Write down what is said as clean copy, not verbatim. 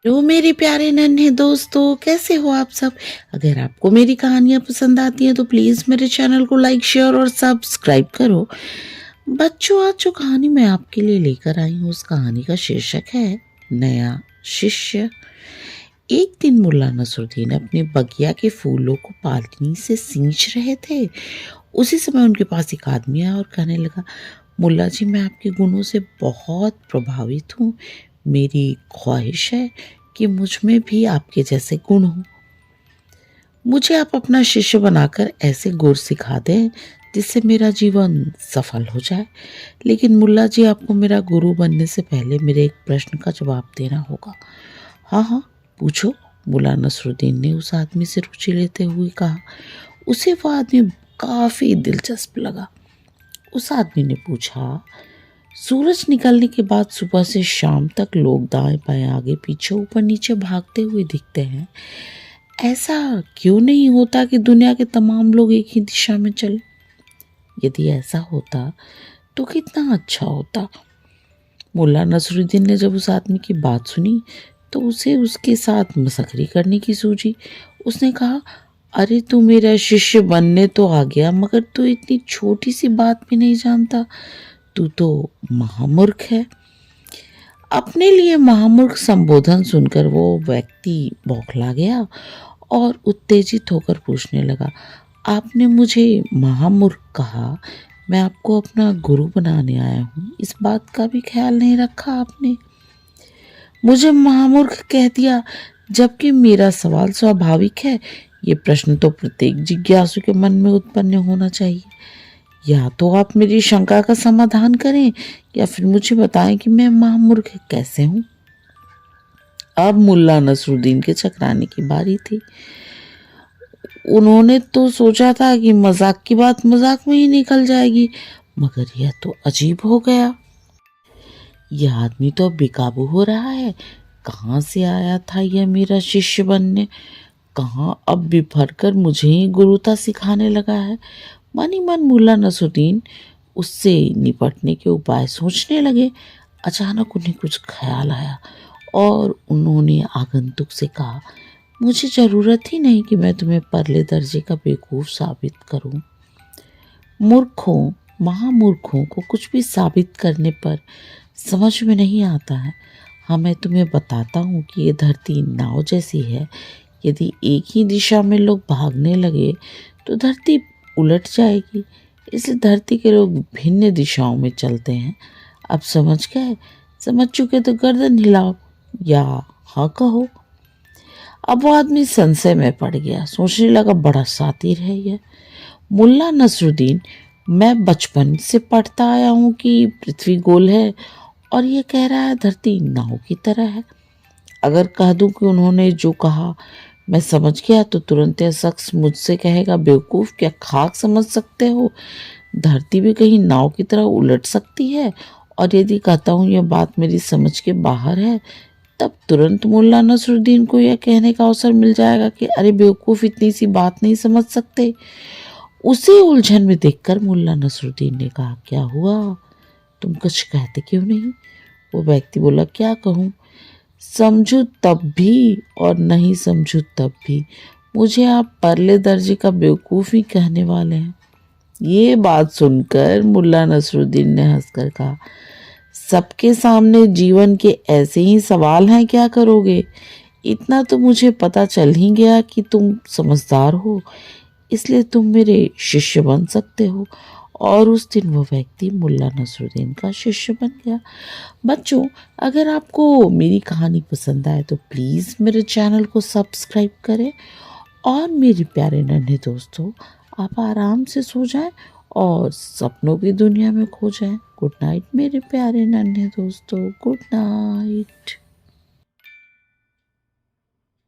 Hello मेरे प्यारे नन्हे दोस्तों, कैसे हो आप सब। अगर आपको मेरी कहानियाँ पसंद आती हैं तो प्लीज़ मेरे चैनल को लाइक शेयर और सब्सक्राइब करो। बच्चों, आज जो कहानी मैं आपके लिए लेकर आई हूँ उस कहानी का शीर्षक है नया शिष्य। एक दिन मुल्ला नसरुद्दीन अपने बगिया के फूलों को पालनी से सींच रहे थे। उसी समय उनके पास एक आदमी आया और कहने लगा, मुल्ला जी, मैं आपके गुणों से बहुत प्रभावित हूँ। मेरी ख्वाहिश है कि मुझ में भी आपके जैसे गुण हों। मुझे आप अपना शिष्य बनाकर ऐसे गुर सिखा दें जिससे मेरा जीवन सफल हो जाए। लेकिन मुल्ला जी, आपको मेरा गुरु बनने से पहले मेरे एक प्रश्न का जवाब देना होगा। हाँ हाँ, पूछो, मुल्ला नसरुद्दीन ने उस आदमी से रुचि लेते हुए कहा। उसे वह आदमी काफी दिलचस्प लगा। उस आदमी ने पूछा, सूरज निकलने के बाद सुबह से शाम तक लोग दाएं बाएं आगे पीछे ऊपर नीचे भागते हुए दिखते हैं। ऐसा क्यों नहीं होता कि दुनिया के तमाम लोग एक ही दिशा में चले? यदि ऐसा होता तो कितना अच्छा होता। मुल्ला नसरुद्दीन ने जब उस आदमी की बात सुनी तो उसे उसके साथ मसखरी करने की सूझी। उसने कहा, अरे तू मेरा शिष्य बनने तो आ गया, मगर तू इतनी छोटी सी बात भी नहीं जानता। तू तो महामूर्ख है। अपने लिए महामूर्ख संबोधन सुनकर वो व्यक्ति बौखला गया और उत्तेजित होकर पूछने लगा, आपने मुझे महामूर्ख कहा? मैं आपको अपना गुरु बनाने आया हूँ, इस बात का भी ख्याल नहीं रखा आपने। मुझे महामूर्ख कह दिया, जबकि मेरा सवाल स्वाभाविक है। ये प्रश्न तो प्रत्येक जिज्ञासु के मन में उत्पन्न होना चाहिए। या तो आप मेरी शंका का समाधान करें या फिर मुझे बताएं कि मैं महामूर्ख कैसे हूं। अब मुल्ला नसरुद्दीन के चकराने की बारी थी। उन्होंने तो सोचा था कि मजाक की बात मजाक में ही निकल जाएगी, मगर यह तो अजीब हो गया। यह आदमी तो अब बेकाबू हो रहा है। कहाँ से आया था यह मेरा शिष्य बनने? कहाँ अब बिफर कर मुझे ही गुरुता सिखाने लगा है। मन ही मन मुल्ला नसरुद्दीन उससे निपटने के उपाय सोचने लगे। अचानक उन्हें कुछ ख्याल आया और उन्होंने आगंतुक से कहा, मुझे जरूरत ही नहीं कि मैं तुम्हें परले दर्जे का बेवकूफ साबित करूं। मूर्खों, महामूर्खों को कुछ भी साबित करने पर समझ में नहीं आता है। हाँ, मैं तुम्हें बताता हूँ कि ये धरती नाव जैसी है। यदि एक ही दिशा में लोग भागने लगे तो धरती उलट जाएगी। इसलिए धरती के लोग भिन्न दिशाओं में चलते हैं। अब समझ गए? समझ चुके तो गर्दन हिलाओ या हाँ कहो। अब वो आदमी संशय में पड़ गया। सोचने लगा, बड़ा शातिर है यह मुल्ला नसरुद्दीन। मैं बचपन से पढ़ता आया हूँ कि पृथ्वी गोल है और ये कह रहा है धरती नाव की तरह है। अगर कह दूं कि उन्होंने जो कहा मैं समझ गया तो तुरंत यह शख्स मुझसे कहेगा, बेवकूफ, क्या खाक समझ सकते हो? धरती भी कहीं नाव की तरह उलट सकती है। और यदि कहता हूँ यह बात मेरी समझ के बाहर है, तब तुरंत मुल्ला नसरुद्दीन को यह कहने का अवसर मिल जाएगा कि अरे बेवकूफ, इतनी सी बात नहीं समझ सकते। उसे उलझन में देखकर मुल्ला नसरुद्दीन ने कहा, क्या हुआ? तुम कुछ कहते क्यों नहीं? वो व्यक्ति बोला, क्या कहूँ? समझू तब भी और नहीं समझू तब भी मुझे आप परले दर्जे का बेवकूफ ही कहने वाले हैं। ये बात सुनकर मुल्ला नसरुद्दीन ने हंसकर कहा, सबके सामने जीवन के ऐसे ही सवाल हैं, क्या करोगे? इतना तो मुझे पता चल ही गया कि तुम समझदार हो, इसलिए तुम मेरे शिष्य बन सकते हो। और उस दिन वो व्यक्ति मुल्ला नसरुद्दीन का शिष्य बन गया। बच्चों, अगर आपको मेरी कहानी पसंद आए तो प्लीज़ मेरे चैनल को सब्सक्राइब करें और मेरे प्यारे नन्हे दोस्तों, आप आराम से सो जाएं और सपनों की दुनिया में खो जाएं। गुड नाइट मेरे प्यारे नन्हे दोस्तों, गुड नाइट।